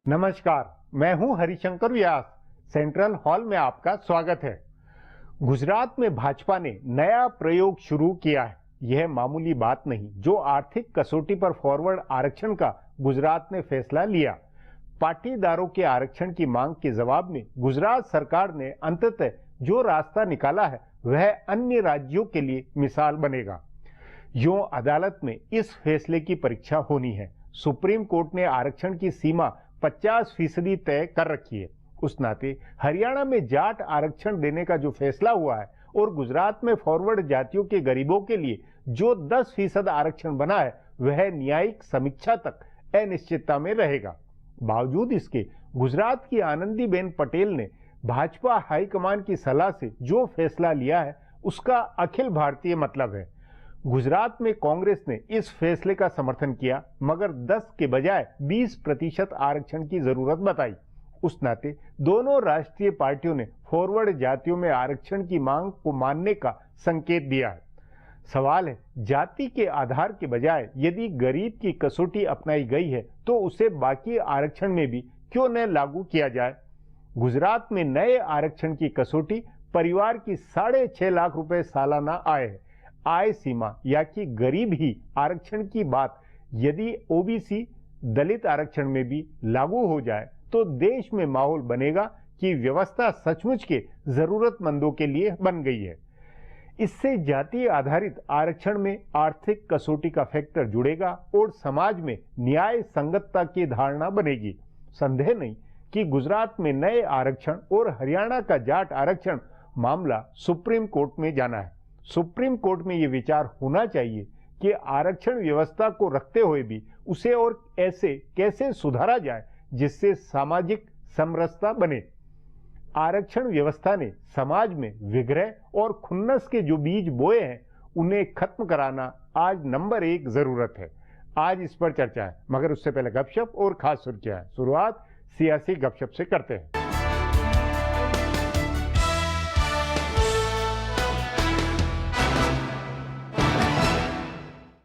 नमस्कार, मैं हूं हरिशंकर व्यास। सेंट्रल हॉल में आपका स्वागत है। गुजरात में भाजपा ने नया प्रयोग शुरू किया है। यह मामूली बात नहीं। जो आर्थिक कसौटी पर फॉरवर्ड आरक्षण का गुजरात ने फैसला लिया, पाटीदारों के आरक्षण की मांग के जवाब में गुजरात सरकार ने अंततः जो रास्ता निकाला है वह अन्य राज्यों के लिए मिसाल बनेगा। यूं अदालत में इस फैसले की परीक्षा होनी है। सुप्रीम कोर्ट ने आरक्षण की सीमा 50% तय कर रखी है। उस नाते हरियाणा में जाट आरक्षण देने का जो फैसला हुआ है और गुजरात में फॉरवर्ड जातियों के गरीबों के लिए जो 10% आरक्षण बना है वह न्यायिक समीक्षा तक अनिश्चितता में रहेगा। बावजूद इसके गुजरात की आनंदीबेन पटेल ने भाजपा हाईकमान की सलाह से जो फैसला लिया है उसका अखिल भारतीय मतलब है। गुजरात में कांग्रेस ने इस फैसले का समर्थन किया, मगर 10 के बजाय 20% आरक्षण की जरूरत बताई। उस नाते दोनों राष्ट्रीय पार्टियों ने फॉरवर्ड जातियों में आरक्षण की मांग को मानने का संकेत दिया है। सवाल है, जाति के आधार के बजाय यदि गरीब की कसौटी अपनाई गई है तो उसे बाकी आरक्षण में भी क्यों न लागू किया जाए। गुजरात में नए आरक्षण की कसौटी परिवार की 6.5 लाख रुपए सालाना आय है। आय सीमा या कि गरीब ही आरक्षण की बात यदि ओबीसी दलित आरक्षण में भी लागू हो जाए तो देश में माहौल बनेगा कि व्यवस्था सचमुच के जरूरतमंदों के लिए बन गई है। इससे जाति आधारित आरक्षण में आर्थिक कसौटी का फैक्टर जुड़ेगा और समाज में न्याय संगतता की धारणा बनेगी। संदेह नहीं कि गुजरात में नए आरक्षण और हरियाणा का जाट आरक्षण मामला सुप्रीम कोर्ट में जाना है। सुप्रीम कोर्ट में यह विचार होना चाहिए कि आरक्षण व्यवस्था को रखते हुए भी उसे और ऐसे कैसे सुधारा जाए जिससे सामाजिक समरसता बने। आरक्षण व्यवस्था ने समाज में विग्रह और खुन्नस के जो बीज बोए हैं उन्हें खत्म कराना आज नंबर 1 जरूरत है। आज इस पर चर्चा है, मगर उससे पहले गपशप और खास सुर्खियां हैं। शुरुआत सियासी गपशप से करते हैं।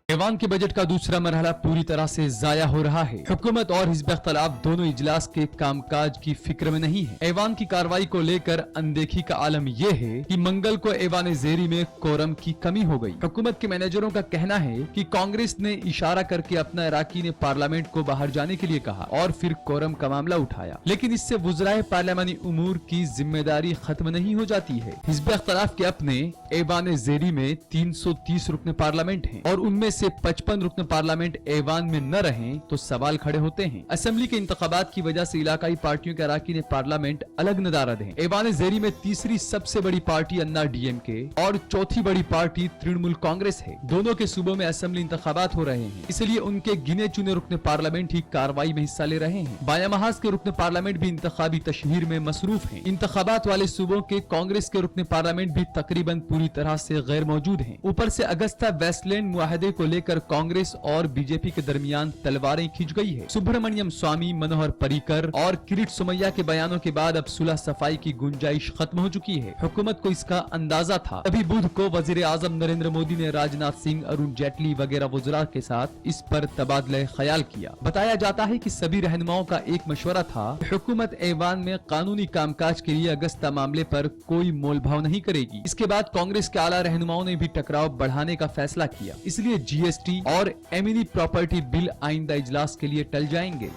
ऐवान के बजट का दूसरा मरहला पूरी तरह से जाया हो रहा है। हुकूमत और हिज़्ब इख्तिलाफ दोनों इजलास के कामकाज की फिक्र में नहीं है। ऐवान की कार्रवाई को लेकर अनदेखी का आलम यह है कि मंगल को ऐवान ज़ेरी में कोरम की कमी हो गई। हुकूमत के मैनेजरों का कहना है कि कांग्रेस ने इशारा करके अपना अराकीन पार्लियामेंट को बाहर जाने के लिए कहा और फिर कोरम का मामला उठाया, लेकिन इससे वुज़राए पार्लियामानी उमूर की जिम्मेदारी खत्म नहीं हो जाती है। हिज़्ब इख्तिलाफ के अपने ऐवान ज़ेरी में 330 रुकन पार्लियामेंट हैं और उनमें से 55 रुकन पार्लियामेंट ऐवान में न रहें तो सवाल खड़े होते हैं। असेंबली के इंतखाबात की वजह से इलाकाई पार्टियों के अराकीन पार्लियामेंट अलग नदारद हैं। ऐवान ज़ेरी में तीसरी सबसे बड़ी पार्टी अन्ना डीएमके और चौथी बड़ी पार्टी तृणमूल कांग्रेस है। दोनों के सूबों में असेंबली इंतखाबात हो रहे हैं, इसलिए उनके गिने चुने रुकन पार्लियामेंट ही कार्रवाई में हिस्सा ले रहे हैं। बाया महाज के रुकन पार्लियामेंट भी इंतखाबी तशहीर में मसरूफ हैं। इंतखाबात वाले सूबों के कांग्रेस के रुकन पार्लियामेंट भी तकरीबन पूरी तरह से गैर मौजूद हैं। ऊपर से अगस्ता वेस्टलैंड मुआहदे को लेकर कांग्रेस और बीजेपी के दरमियान तलवारें खींच गई है। सुब्रमण्यम स्वामी, मनोहर पर्रिकर और किरीट सोमैया के बयानों के बाद अब सुलह सफाई की गुंजाइश खत्म हो चुकी है। हुकूमत को इसका अंदाजा था। तभी बुध को वजीर आजम नरेंद्र मोदी ने राजनाथ सिंह, अरुण जेटली वगैरह वज़रा के साथ इस पर तबादला ख्याल किया। बताया जाता है कि सभी रहनुमाओं का एक मशवरा था, हुकूमत ऐवान में कानूनी कामकाज के लिए अगस्ता मामले पर कोई मोलभाव नहीं करेगी। इसके बाद कांग्रेस के आला रहनुमाओं ने भी टकराव बढ़ाने का फैसला किया, इसलिए जीएसटी और एमिनी प्रॉपर्टी बिल आइंदा इजलास के लिए टल जाएंगे।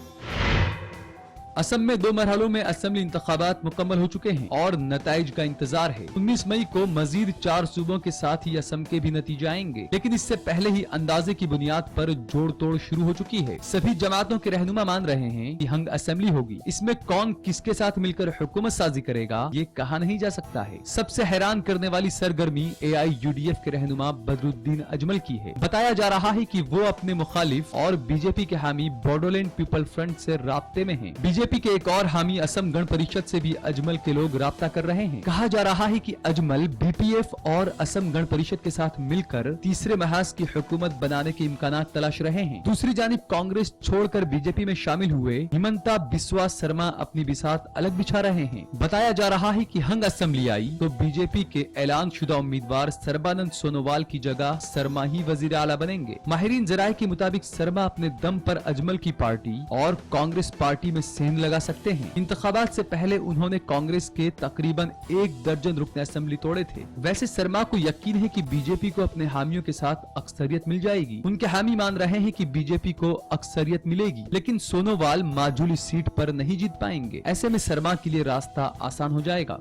असम में 2 मरहलों में असेंबली इंतखाबात मुकम्मल हो चुके हैं और नताइज का इंतजार है। 19 मई को मजीद 4 सूबों के साथ ही असम के भी नतीजे आएंगे, लेकिन इससे पहले ही अंदाजे की बुनियाद पर जोड़ तोड़ शुरू हो चुकी है। सभी जमातों के रहनुमा मान रहे हैं कि हंग असेंबली होगी। इसमें कौन किसके साथ मिलकर हुकूमत साजी करेगा ये कहा नहीं जा सकता है। सबसे हैरान करने वाली सरगर्मी AIUDF के रहनुमा बदरुद्दीन अजमल की है। बताया जा रहा है कि वो अपने मुखालिफ और बीजेपी के हामी बोडोलैंड पीपल फ्रंट से राब्ते में हैं। बीजेपी के एक और हामी असम गण परिषद से भी अजमल के लोग राब्ता कर रहे हैं। कहा जा रहा है कि अजमल BPF और असम गण परिषद के साथ मिलकर तीसरे महाज की हुकूमत बनाने के इम्कानात तलाश रहे हैं। दूसरी जानिब कांग्रेस छोड़कर बीजेपी में शामिल हुए हिमंता बिस्वा शर्मा अपनी बिसात अलग बिछा रहे हैं। बताया जा रहा है कि हंग असेंबली आई तो बीजेपी के ऐलान शुदा उम्मीदवार सर्बानंद सोनोवाल की जगह शर्मा ही वजीर आला बनेंगे। माहिरीन जराये के मुताबिक शर्मा अपने दम पर अजमल की पार्टी और कांग्रेस पार्टी में सहमी दिन लगा सकते हैं। इंतखाबात से पहले उन्होंने कांग्रेस के तकरीबन 1 दर्जन रुकन असेंबली तोड़े थे। वैसे शर्मा को यकीन है कि बीजेपी को अपने हामियों के साथ अक्सरियत मिल जाएगी। उनके हामी मान रहे हैं कि बीजेपी को अक्सरियत मिलेगी, लेकिन सोनोवाल माजूली सीट पर नहीं जीत पाएंगे। ऐसे में शर्मा के लिए रास्ता आसान हो जाएगा।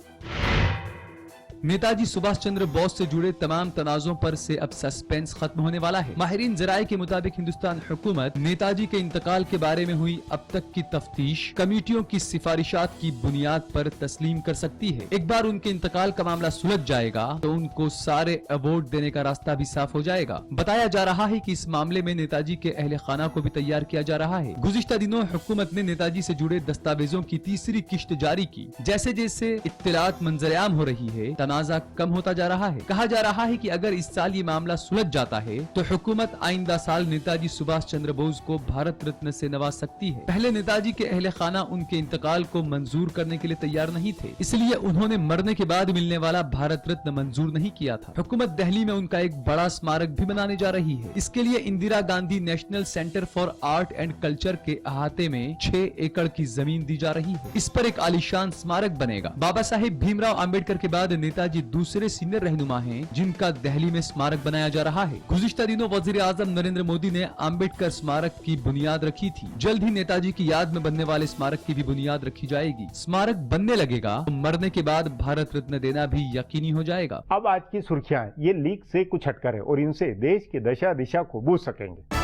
नेताजी सुभाष चंद्र बोस से जुड़े तमाम तनाज़ों पर से अब सस्पेंस खत्म होने वाला है। माहिरीन ज़राए के मुताबिक हिंदुस्तान हुकूमत नेताजी के इंतकाल के बारे में हुई अब तक की तफ्तीश कमेटियों की सिफारिशात की बुनियाद पर तस्लीम कर सकती है। एक बार उनके इंतकाल का मामला सुलझ जाएगा तो उनको सारे अवार्ड देने का रास्ता भी साफ हो जाएगा। बताया जा रहा है कि इस मामले में नेताजी के अहले खाना को भी तैयार किया जा रहा है। गुज़िश्ता दिनों हुकूमत ने नेताजी से जुड़े दस्तावेजों की तीसरी किश्त जारी की। जैसे जैसे इत्तलात मंजर-ए-आम हो रही है, तनाज़ा कम होता जा रहा है। कहा जा रहा है कि अगर इस साल ये मामला सुलझ जाता है तो हुकूमत आइंदा साल नेताजी सुभाष चंद्र बोस को भारत रत्न से नवाज सकती है। पहले नेताजी के अहले खाना उनके इंतकाल को मंजूर करने के लिए तैयार नहीं थे, इसलिए उन्होंने मरने के बाद मिलने वाला भारत रत्न मंजूर नहीं किया था। हुकूमत दिल्ली में उनका एक बड़ा स्मारक भी बनाने जा रही है। इसके लिए Indira Gandhi national centre for art and culture के अहाते में 6 एकड़ की जमीन दी जा रही है। इस पर एक आलीशान स्मारक बनेगा। बाबा साहेब भीमराव अंबेडकर के बाद नेताजी दूसरे सीनियर रहनुमा हैं जिनका दिल्ली में स्मारक बनाया जा रहा है। गुज़िश्ता दिनों वज़ीर आज़म नरेंद्र मोदी ने अंबेडकर स्मारक की बुनियाद रखी थी। जल्द ही नेताजी की याद में बनने वाले स्मारक की भी बुनियाद रखी जाएगी। स्मारक बनने लगेगा तो मरने के बाद भारत रत्न देना भी यकीनी हो जाएगा। अब आज की सुर्खियां ये लीक से कुछ हटकर है और इनसे देश की दशा दिशा को बूझ सकेंगे।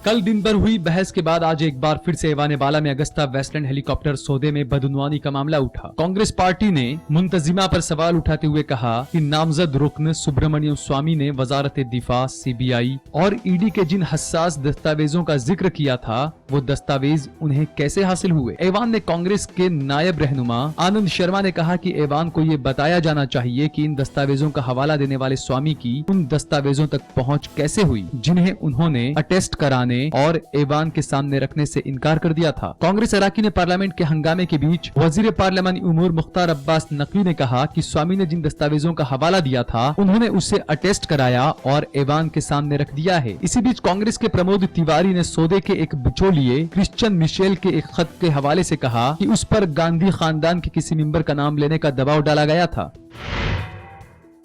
कल दिन भर हुई बहस के बाद आज एक बार फिर से ऐवान बाला में अगस्ता वेस्टलैंड हेलीकॉप्टर सौदे में बदउनवानी का मामला उठा। कांग्रेस पार्टी ने मुंतजिमा पर सवाल उठाते हुए कहा कि नामजद रुकन सुब्रमण्यम स्वामी ने वजारत दिफा, सीबीआई और ईडी के जिन हसास दस्तावेजों का जिक्र किया था वो दस्तावेज उन्हें कैसे हासिल हुए। ऐवान ने कांग्रेस के नायब रहनुमा आनंद शर्मा ने कहा कि ऐवान को ये बताया जाना चाहिए कि इन दस्तावेजों का हवाला देने वाले स्वामी की उन दस्तावेजों तक पहुँच कैसे हुई जिन्हें उन्होंने अटेस्ट कराने और ऐवान के सामने रखने से इनकार कर दिया था। कांग्रेस अराकीन पार्लियामेंट के हंगामे के बीच वजीर पार्लियामानी उमूर मुख्तार अब्बास नकवी ने कहा कि स्वामी ने जिन दस्तावेजों का हवाला दिया था उन्होंने उसे अटेस्ट कराया और ऐवान के सामने रख दिया है। इसी बीच कांग्रेस के प्रमोद तिवारी ने सौदे के एक बिचौलिए क्रिश्चियन मिशेल के एक खत के हवाले से कहा कि उस पर गांधी खानदान के किसी मेंबर का नाम लेने का दबाव डाला गया था।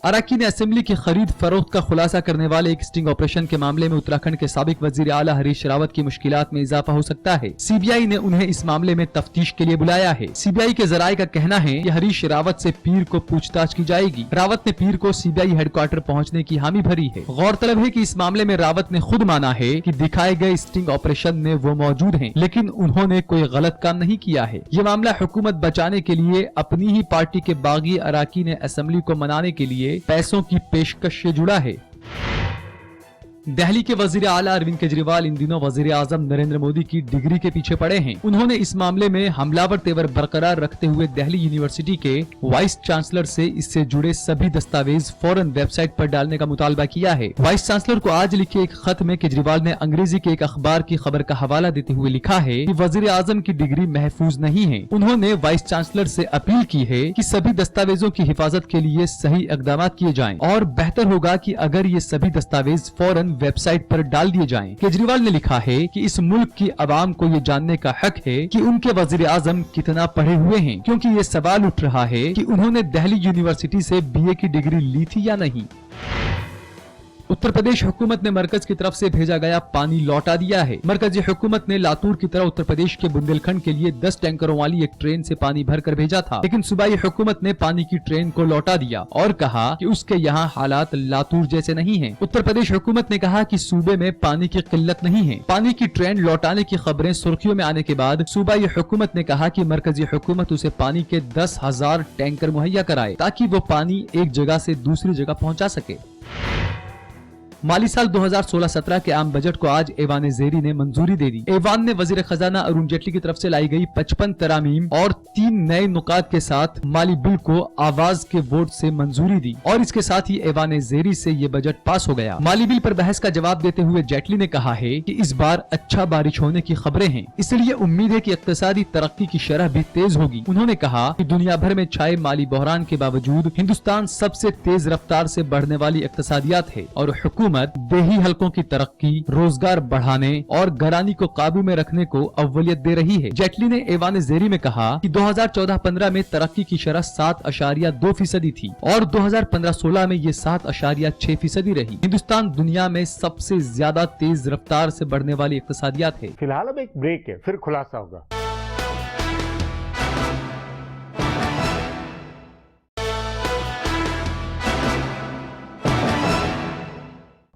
अराकीन असेंबली की खरीद फरोख्त का खुलासा करने वाले एक स्टिंग ऑपरेशन के मामले में उत्तराखंड के साबिक वजीर आला हरीश रावत की मुश्किलात में इजाफा हो सकता है। सीबीआई ने उन्हें इस मामले में तफ्तीश के लिए बुलाया है। सीबीआई के जराये का कहना है कि हरीश रावत से पीर को पूछताछ की जाएगी। रावत ने पीर को सीबीआई हेडक्वार्टर पहुंचने की हामी भरी है। गौरतलब है कि इस मामले में रावत ने खुद माना है कि दिखाए गए स्टिंग ऑपरेशन में वो मौजूद हैं, लेकिन उन्होंने कोई गलत काम नहीं किया है। ये मामला हुकूमत बचाने के लिए अपनी ही पार्टी के बागी अराकीन असेंबली को मनाने के लिए पैसों की पेशकश से जुड़ा है। दिल्ली के वजीर आला अरविंद केजरीवाल इन दिनों वजीर आजम नरेंद्र मोदी की डिग्री के पीछे पड़े हैं। उन्होंने इस मामले में हमलावर तेवर बरकरार रखते हुए दिल्ली यूनिवर्सिटी के वाइस चांसलर से इससे जुड़े सभी दस्तावेज फौरन वेबसाइट पर डालने का मुतालबा किया है। वाइस चांसलर को आज लिखे एक खत में केजरीवाल ने अंग्रेजी के एक अखबार की खबर का हवाला देते हुए लिखा है कि वजीर आजम की डिग्री महफूज नहीं है। उन्होंने वाइस चांसलर से अपील की है कि सभी दस्तावेजों की हिफाजत के लिए सही इकदाम किए जाएं और बेहतर होगा कि अगर ये सभी दस्तावेज फौरन वेबसाइट पर डाल दिए जाएं। केजरीवाल ने लिखा है कि इस मुल्क की आवाम को ये जानने का हक है कि उनके वजीर आजम कितना पढ़े हुए हैं, क्योंकि ये सवाल उठ रहा है कि उन्होंने दिल्ली यूनिवर्सिटी से बीए की डिग्री ली थी या नहीं। उत्तर प्रदेश हुकूमत ने मरकज की तरफ से भेजा गया पानी लौटा दिया है। मरकजी हुकूमत ने लातूर की तरह उत्तर प्रदेश के बुंदेलखंड के लिए 10 टैंकरों वाली एक ट्रेन से पानी भरकर भेजा था, लेकिन सूबाई हुकूमत ने पानी की ट्रेन को लौटा दिया और कहा कि उसके यहाँ हालात लातूर जैसे नहीं हैं। उत्तर प्रदेश हुकूमत ने कहा कि सूबे में पानी की किल्लत नहीं है। पानी की ट्रेन लौटाने की खबरें सुर्खियों में आने के बाद सूबाई हुकूमत ने कहा कि मरकजी हुकूमत उसे पानी के 10,000 टैंकर मुहैया कराए ताकि वो पानी एक जगह से दूसरी जगह पहुँचा सके। माली साल 2016-17 के आम बजट को आज ऐवान ज़ेरी ने मंजूरी दे दी। ऐवान ने वजीर खजाना अरुण जेटली की तरफ से लाई गई 55 तरामीम और 3 नए नुकात के साथ माली बिल को आवाज के वोट से मंजूरी दी और इसके साथ ही ऐवान ज़ेरी से ये बजट पास हो गया। माली बिल पर बहस का जवाब देते हुए जेटली ने कहा है कि इस बार अच्छा बारिश होने की खबरें हैं, इसलिए उम्मीद है कि इक्तिसादी तरक्की की शरह भी तेज होगी। उन्होंने कहा कि दुनिया भर में छाए माली बहरान के बावजूद हिंदुस्तान सबसे तेज रफ्तार से बढ़ने वाली इक्तिसादियात है और हुकूमत देही हलकों की तरक्की, रोजगार बढ़ाने और घरानी को काबू में रखने को अव्वलियत दे रही है। जेटली ने ऐवान ज़ेरी में कहा कि 2014-15 में तरक्की की शरह 7.2% थी और 2015-16 में ये 7.6% रही। हिंदुस्तान दुनिया में सबसे ज्यादा तेज रफ्तार से बढ़ने वाली इक्तिसादियात है। फिलहाल अब एक ब्रेक है, फिर खुलासा होगा।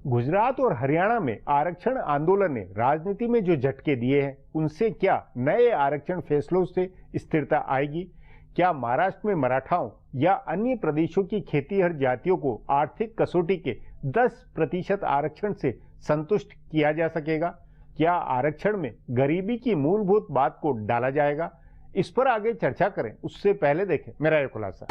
गुजरात और हरियाणा में आरक्षण आंदोलन ने राजनीति में जो झटके दिए हैं, उनसे क्या नए आरक्षण फैसलों से स्थिरता आएगी? क्या महाराष्ट्र में मराठाओं या अन्य प्रदेशों की खेतीहर जातियों को आर्थिक कसौटी के 10% आरक्षण से संतुष्ट किया जा सकेगा? क्या आरक्षण में गरीबी की मूलभूत बात को डाला जाएगा? इस पर आगे चर्चा करें, उससे पहले देखें मेरा यह खुलासा।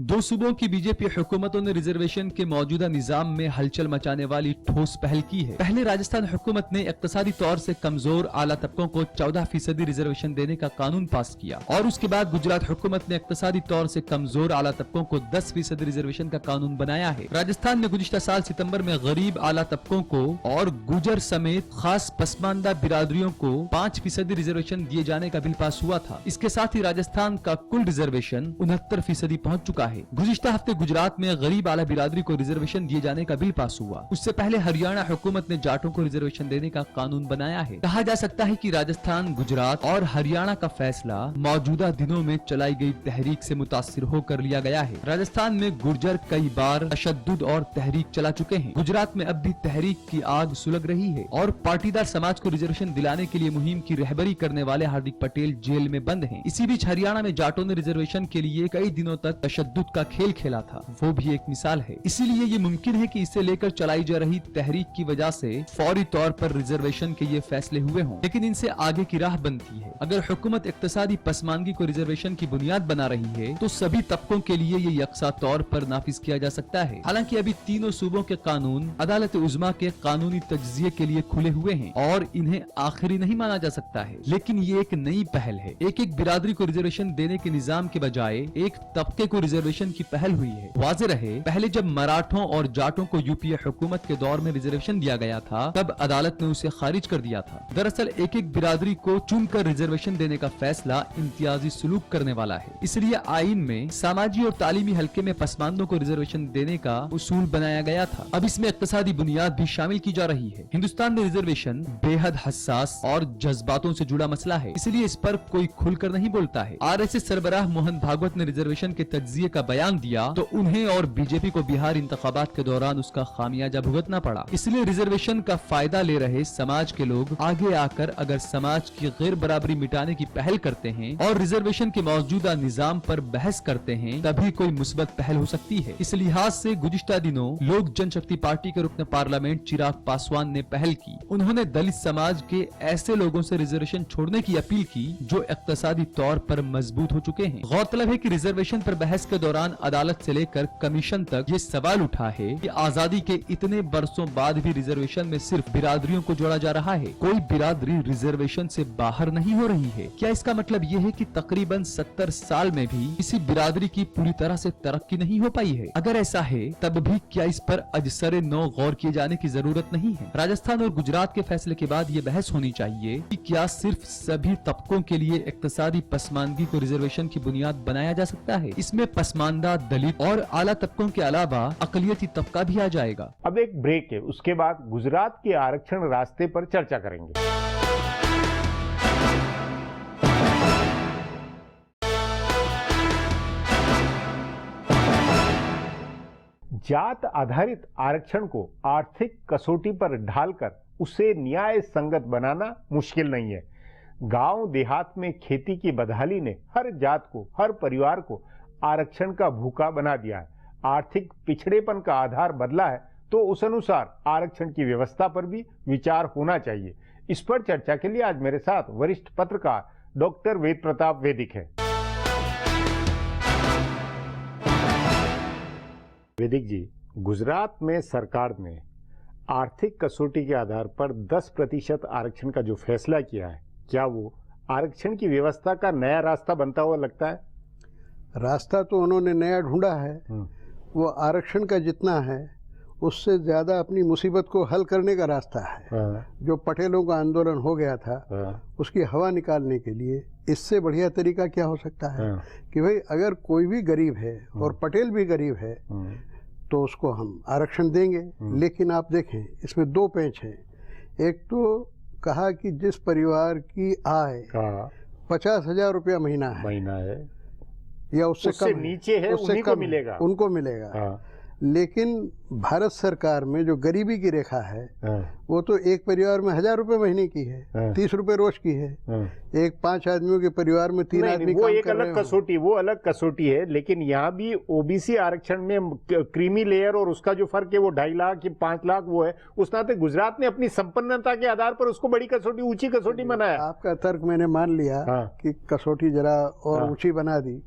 दो सूबों की बीजेपी हुकूमतों ने रिजर्वेशन के मौजूदा निजाम में हलचल मचाने वाली ठोस पहल की है। पहले राजस्थान हुकूमत ने इक्तिसादी तौर से कमजोर आला तबकों को 14% रिजर्वेशन देने का कानून पास किया और उसके बाद गुजरात हुकूमत ने इक्तिसादी तौर से कमजोर आला तबकों को 10% रिजर्वेशन का कानून बनाया है। राजस्थान में गुज़िश्ता साल सितम्बर में गरीब आला तबकों को और गुजर समेत खास पसमानदा बिरादरियों को 5% रिजर्वेशन दिए जाने का बिल पास हुआ था। इसके साथ ही राजस्थान का कुल रिजर्वेशन 69% पहुँच चुका है। गुज़िश्ता हफ्ते गुजरात में गरीब आला बिरादरी को रिजर्वेशन दिए जाने का बिल पास हुआ। उससे पहले हरियाणा हुकूमत ने जाटों को रिजर्वेशन देने का कानून बनाया है। कहा जा सकता है कि राजस्थान, गुजरात और हरियाणा का फैसला मौजूदा दिनों में चलाई गई तहरीक से मुतासिर होकर लिया गया है। राजस्थान में गुर्जर कई बार तशद्दुद और तहरीक चला चुके हैं। गुजरात में अब भी तहरीक की आग सुलग रही है और पाटीदार समाज को रिजर्वेशन दिलाने के लिए मुहिम की रहबरी करने वाले हार्दिक पटेल जेल में बंद हैं। इसी बीच हरियाणा में जाटों ने रिजर्वेशन के लिए कई दिनों तक तशद्दुद का खेल खेला था, वो भी एक मिसाल है। इसीलिए ये मुमकिन है कि इसे लेकर चलाई जा रही तहरीक की वजह से फौरी तौर पर रिजर्वेशन के ये फैसले हुए हों, लेकिन इनसे आगे की राह बनती है। अगर हुकूमत इक्तिसादी पसमानगी को रिजर्वेशन की बुनियाद बना रही है तो सभी तबकों के लिए ये यकसा तौर पर नाफिज किया जा सकता है। हालांकि अभी तीनों सूबों के कानून अदालत उज़्मा के कानूनी तज्जिये के लिए खुले हुए हैं और इन्हें आखिरी नहीं माना जा सकता है, लेकिन ये एक नई पहल है। एक बिरादरी को रिजर्वेशन देने के निजाम के बजाय एक तबके को रिजर्वेशन की पहल हुई है। वाज़ेह रहे, पहले जब मराठों और जाटों को यूपीए हुकूमत के दौर में रिजर्वेशन दिया गया था तब अदालत ने उसे खारिज कर दिया था। दरअसल एक बिरादरी को चुनकर रिजर्वेशन देने का फैसला इम्तियाजी सुलूक करने वाला है, इसलिए आईन में सामाजी और तालीमी हल्के में पसमानदों को रिजर्वेशन देने का उसूल बनाया गया था। अब इसमें इक्तिसादी बुनियाद भी शामिल की जा रही है। हिंदुस्तान में रिजर्वेशन बेहद हसास और जज्बातों से जुड़ा मसला है, इसलिए इस पर कोई खुलकर नहीं बोलता है। RSS सरबराह मोहन भागवत ने रिजर्वेशन के तज्जिये का बयान दिया तो उन्हें और बीजेपी को बिहार इंतखाबात के दौरान उसका खामियाजा भुगतना पड़ा। इसलिए रिजर्वेशन का फायदा ले रहे समाज के लोग आगे आकर अगर समाज की गैर बराबरी मिटाने की पहल करते हैं और रिजर्वेशन के मौजूदा निजाम पर बहस करते हैं तभी कोई मुस्बत पहल हो सकती है। इस लिहाज से गुज़िश्ता दिनों लोक जनशक्ति पार्टी के रुकन पार्लियामेंट चिराग पासवान ने पहल की। उन्होंने दलित समाज के ऐसे लोगों से रिजर्वेशन छोड़ने की अपील की जो इक्तिसादी तौर पर मजबूत हो चुके हैं। गौरतलब है कि रिजर्वेशन पर बहस के दौरान अदालत से लेकर कमीशन तक ये सवाल उठा है कि आजादी के इतने बरसों बाद भी रिजर्वेशन में सिर्फ बिरादरियों को जोड़ा जा रहा है, कोई बिरादरी रिजर्वेशन से बाहर नहीं हो रही है। क्या इसका मतलब ये है कि तकरीबन 70 साल में भी किसी बिरादरी की पूरी तरह से तरक्की नहीं हो पाई है? अगर ऐसा है तब भी क्या इस पर अजसरे नौ गौर किए जाने की जरूरत नहीं है? राजस्थान और गुजरात के फैसले के बाद ये बहस होनी चाहिए कि क्या सिर्फ सभी तबकों के लिए इक्तिसादी पसमानगी को रिजर्वेशन की बुनियाद बनाया जा सकता है? इसमें पसमानदा, दलित और आला तबकों के अलावा अकलियती तबका भी आ जाएगा। अब एक ब्रेक है, उसके बाद गुजरात के आरक्षण रास्ते पर चर्चा करेंगे। जात आधारित आरक्षण को आर्थिक कसौटी पर ढालकर उसे न्याय संगत बनाना मुश्किल नहीं है। गांव देहात में खेती की बदहाली ने हर जात को, हर परिवार को आरक्षण का भूखा बना दिया है। आर्थिक पिछड़ेपन का आधार बदला है, तो उस अनुसार आरक्षण की व्यवस्था पर भी विचार होना चाहिए। इस पर चर्चा के लिए आज मेरे साथ वरिष्ठ पत्रकार डॉक्टर वेद प्रताप वैदिक है। वैदिक जी, गुजरात में सरकार ने आर्थिक कसौटी के आधार पर 10% आरक्षण का जो फैसला किया है, क्या वो आरक्षण की व्यवस्था का नया रास्ता बनता हुआ लगता है? रास्ता तो उन्होंने नया ढूंढा है। वो आरक्षण का जितना है उससे ज्यादा अपनी मुसीबत को हल करने का रास्ता है। जो पटेलों का आंदोलन हो गया था उसकी हवा निकालने के लिए इससे बढ़िया तरीका क्या हो सकता है कि भाई अगर कोई भी गरीब है और पटेल भी गरीब है तो उसको हम आरक्षण देंगे। लेकिन आप देखें इसमें दो पेंच हैं। एक तो कहा कि जिस परिवार की आय 50,000 रुपया महीना है या उससे कम नीचे है, उससे उनको मिलेगा, उनको मिलेगा। लेकिन भारत सरकार में जो गरीबी की रेखा है वो तो एक परिवार में 1,000 रुपए महीने की है, 30 रुपए रोज की है। एक 5 आदमियों के परिवार में 3 आदमी वो एक अलग कसौटी, वो अलग कसौटी है। लेकिन यहाँ भी ओबीसी आरक्षण में क्रीमी लेयर और उसका जो फर्क है वो 2.5 लाख या 5 लाख वो है। उस नाते गुजरात ने अपनी संपन्नता के आधार पर उसको बड़ी कसौटी, ऊंची कसौटी बनाया। आपका तर्क मैंने मान लिया कि कसौटी जरा और ऊंची बना दी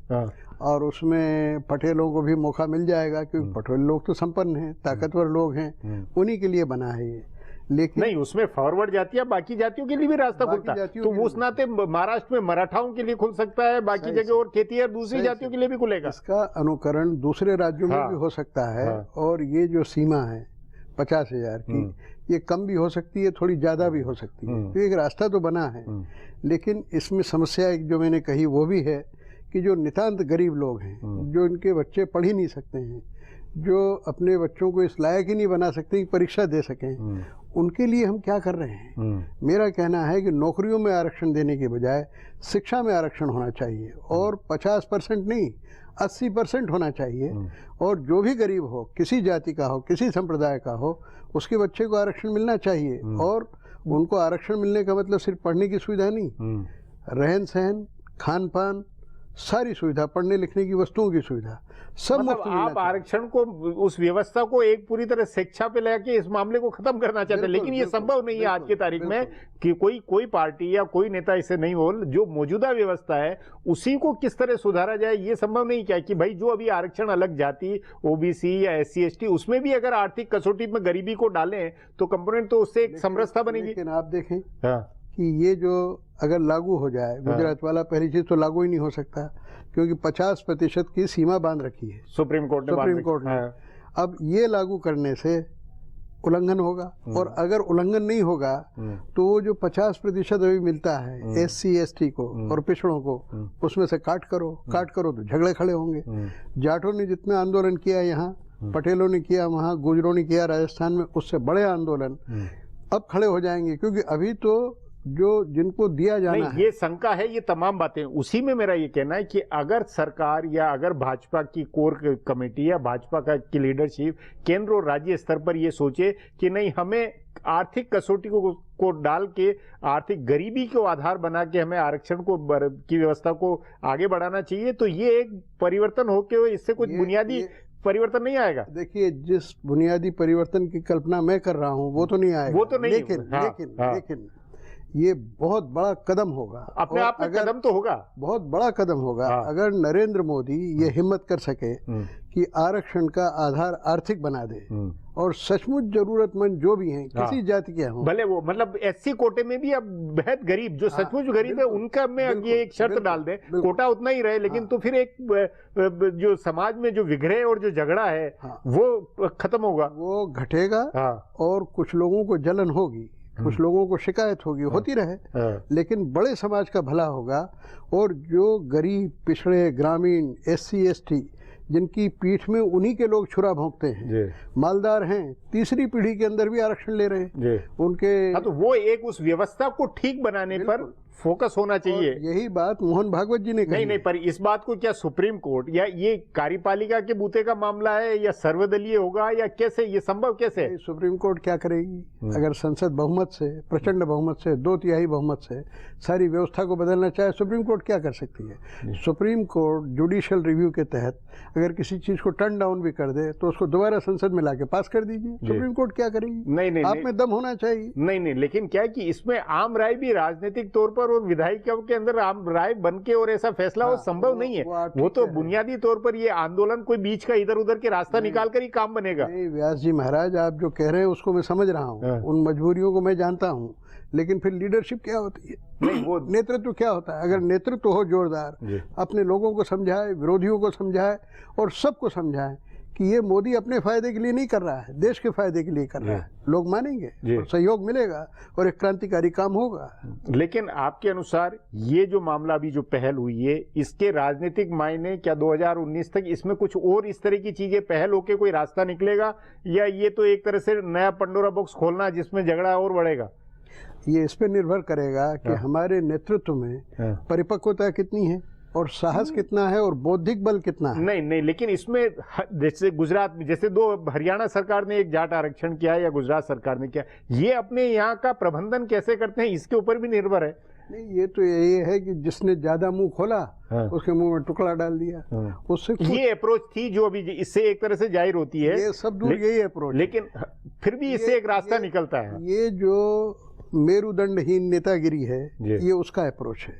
और उसमें पटेलों को भी मौका मिल जाएगा, क्योंकि पटेल लोग तो संपन्न हैं, ताकतवर लोग हैं, उन्हीं के लिए बना है ये। लेकिन नहीं, उसमें फॉरवर्ड जातियां बाकी जातियों के लिए भी रास्ता खुलता है, तो उस नाते महाराष्ट्र में मराठाओं के लिए खुल सकता है, बाकी जगह और खेतिहर दूसरी जातियों के लिए भी खुलेगा। इसका अनुकरण दूसरे राज्यों में भी हो सकता है। और ये जो सीमा है 50,000 की, ये कम भी हो सकती है, थोड़ी ज्यादा भी हो सकती है। तो एक रास्ता तो बना है। लेकिन इसमें समस्या एक जो मैंने कही वो भी है कि जो नितांत गरीब लोग हैं, जो इनके बच्चे पढ़ ही नहीं सकते हैं, जो अपने बच्चों को इस लायक ही नहीं बना सकते कि परीक्षा दे सकें, उनके लिए हम क्या कर रहे हैं? मेरा कहना है कि नौकरियों में आरक्षण देने के बजाय शिक्षा में आरक्षण होना चाहिए, और 50% नहीं 80% होना चाहिए। और जो भी गरीब हो, किसी जाति का हो, किसी संप्रदाय का हो, उसके बच्चे को आरक्षण मिलना चाहिए। और उनको आरक्षण मिलने का मतलब सिर्फ पढ़ने की सुविधा नहीं, रहन सहन, खान पान, सारी सुविधा, पढ़ने लिखने की वस्तुओं की सुविधा, सब मतलब आप आरक्षण को, उस व्यवस्था को एक पूरी तरह शिक्षा पे लेके इस मामले को खत्म करना चाहते हैं। लेकिन ये संभव नहीं है आज की तारीख में कि कोई पार्टी या कोई नेता इसे नहीं बोल। जो मौजूदा व्यवस्था है उसी को किस तरह सुधारा जाए, ये संभव नहीं क्या कि भाई जो अभी आरक्षण अलग जाति, ओबीसी या SC ST, उसमें भी अगर आर्थिक कसौटी में गरीबी को डालें तो कंपोनेंट तो उससे एक समरसता बनेगी। लेकिन आप देखें कि ये जो अगर लागू हो जाए, गुजरात वाला, पहली चीज तो लागू ही नहीं हो सकता, क्योंकि 50% की सीमा बांध रखी है सुप्रीम कोर्ट ने। अब ये लागू करने से उल्लंघन होगा, और अगर उल्लंघन नहीं होगा तो वो जो 50% अभी मिलता है SC ST को और पिछड़ों को, उसमें से काट करो तो झगड़े खड़े होंगे। जाटों ने जितना आंदोलन किया यहाँ, पटेलों ने किया वहाँ, गुजरों ने किया राजस्थान में, उससे बड़े आंदोलन अब खड़े हो जाएंगे। क्योंकि अभी तो जो जिनको दिया जाना है, ये शंका है, ये तमाम बातें, उसी में मेरा ये कहना है कि अगर सरकार या अगर भाजपा की कोर कमेटी या भाजपा की लीडरशिप केंद्र और राज्य स्तर पर ये सोचे कि नहीं, हमें आर्थिक कसौटी को डाल के, आर्थिक गरीबी को आधार बना के हमें आरक्षण की व्यवस्था को आगे बढ़ाना चाहिए, तो ये एक परिवर्तन होके इससे कुछ बुनियादी परिवर्तन नहीं आएगा। देखिए, जिस बुनियादी परिवर्तन की कल्पना मैं कर रहा हूँ वो तो नहीं आएगा, वो तो नहीं। लेकिन ये बहुत बड़ा कदम होगा, अपने आप में कदम तो होगा, बहुत बड़ा कदम होगा। अगर नरेंद्र मोदी ये हिम्मत कर सके कि आरक्षण का आधार आर्थिक बना दे, और सचमुच जरूरतमंद जो भी हैं, किसी जाति के हों, भले वो मतलब SC कोटे में भी अब बेहद गरीब, जो सचमुच गरीब है, उनका में ये एक शर्त डाल दे, कोटा उतना ही रहे, लेकिन तो फिर एक जो समाज में जो विग्रह और जो झगड़ा है वो खत्म होगा, वो घटेगा। और कुछ लोगों को जलन होगी, कुछ लोगों को शिकायत होगी, होती रहे, लेकिन बड़े समाज का भला होगा। और जो गरीब, पिछड़े, ग्रामीण, SC ST, जिनकी पीठ में उन्हीं के लोग छुरा भोंकते हैं, मालदार हैं, तीसरी पीढ़ी के अंदर भी आरक्षण ले रहे हैं उनके। तो वो एक उस व्यवस्था को ठीक बनाने पर फोकस होना चाहिए। यही बात मोहन भागवत जी ने कही। नहीं, पर इस बात को क्या सुप्रीम कोर्ट या ये कार्यपालिका के बूते का मामला है या सर्वदलीय होगा या कैसे, ये संभव कैसे है? सुप्रीम कोर्ट क्या करेगी? अगर संसद बहुमत से, प्रचंड बहुमत से, 2/3 बहुमत से सारी व्यवस्था को बदलना चाहे, सुप्रीम कोर्ट क्या कर सकती है? सुप्रीम कोर्ट जुडिशियल रिव्यू के तहत अगर किसी चीज को टर्न डाउन भी कर दे तो उसको दोबारा संसद में लाके पास कर दीजिए। सुप्रीम कोर्ट क्या करेगी? नहीं, आप में दम होना चाहिए। नहीं, लेकिन क्या है कि इसमें आम राय भी राजनीतिक तौर पर और विधायिका के अंदर आम राय बन के और ऐसा फैसला हो संभव नहीं है। वो तो बुनियादी तौर पर ये आंदोलन कोई बीच का इधर उधर के रास्ता निकाल कर ही काम बनेगा। नहीं व्यास जी महाराज, आप जो कह रहे हैं उसको मैं समझ रहा हूँ, उन मजबूरियों को मैं जानता हूँ, लेकिन फिर लीडरशिप क्या होती है? नहीं, वो नेतृत्व क्या होता है? अगर नेतृत्व हो जोरदार, अपने लोगों को समझाए, विरोधियों को समझाए और सबको समझाए कि ये मोदी अपने फायदे के लिए नहीं कर रहा है, देश के फायदे के लिए कर रहा है, लोग मानेंगे और सहयोग मिलेगा और एक क्रांतिकारी काम होगा। लेकिन आपके अनुसार ये जो मामला अभी जो पहल हुई है, इसके राजनीतिक मायने क्या 2019 तक इसमें कुछ और इस तरह की चीजें पहल होके कोई रास्ता निकलेगा, या ये तो एक तरह से नया पंडोरा बॉक्स खोलना जिसमें झगड़ा और बढ़ेगा? ये इस पे निर्भर करेगा कि हमारे नेतृत्व में परिपक्वता कितनी है और साहस कितना है और बौद्धिक बल कितना है। नहीं, लेकिन इसमें जैसे गुजरात में, जैसे हरियाणा सरकार ने एक जाट आरक्षण किया या गुजरात सरकार ने किया, ये अपने यहाँ का प्रबंधन कैसे करते हैं इसके ऊपर भी निर्भर है। नहीं, ये तो यही है कि जिसने ज्यादा मुंह खोला उसके मुंह में टुकड़ा डाल दिया। उससे ये अप्रोच थी जो अभी इससे एक तरह से जाहिर होती है। ये सब दूर यही अप्रोच, लेकिन फिर भी इससे एक रास्ता निकलता है। ये जो मेरुदंडहीन नेतागिरी है ये उसका अप्रोच है।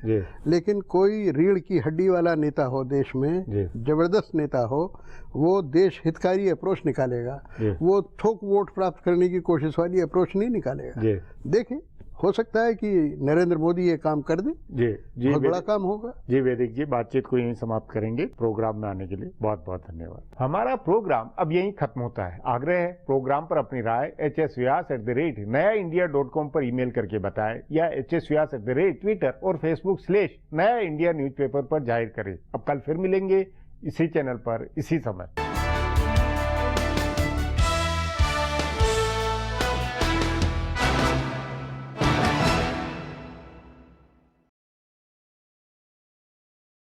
लेकिन कोई रीढ़ की हड्डी वाला नेता हो देश में, जबरदस्त नेता हो, वो देश हितकारी अप्रोच निकालेगा, वो थोक वोट प्राप्त करने की कोशिश वाली अप्रोच नहीं निकालेगा। देखें, हो सकता है कि नरेंद्र मोदी ये काम कर दे। जी, बहुत बड़ा काम होगा। जी वैदिक जी, बातचीत को यहीं समाप्त करेंगे। प्रोग्राम में आने के लिए बहुत बहुत धन्यवाद। हमारा प्रोग्राम अब यहीं खत्म होता है। आग्रह है प्रोग्राम पर अपनी राय hsvyas@nayaindia.com पर ईमेल करके बताएं या hsvyas@ ट्विटर और फेसबुक / नया इंडिया न्यूज़पेपर पर जाहिर करें। अब कल फिर मिलेंगे इसी चैनल पर इसी समय।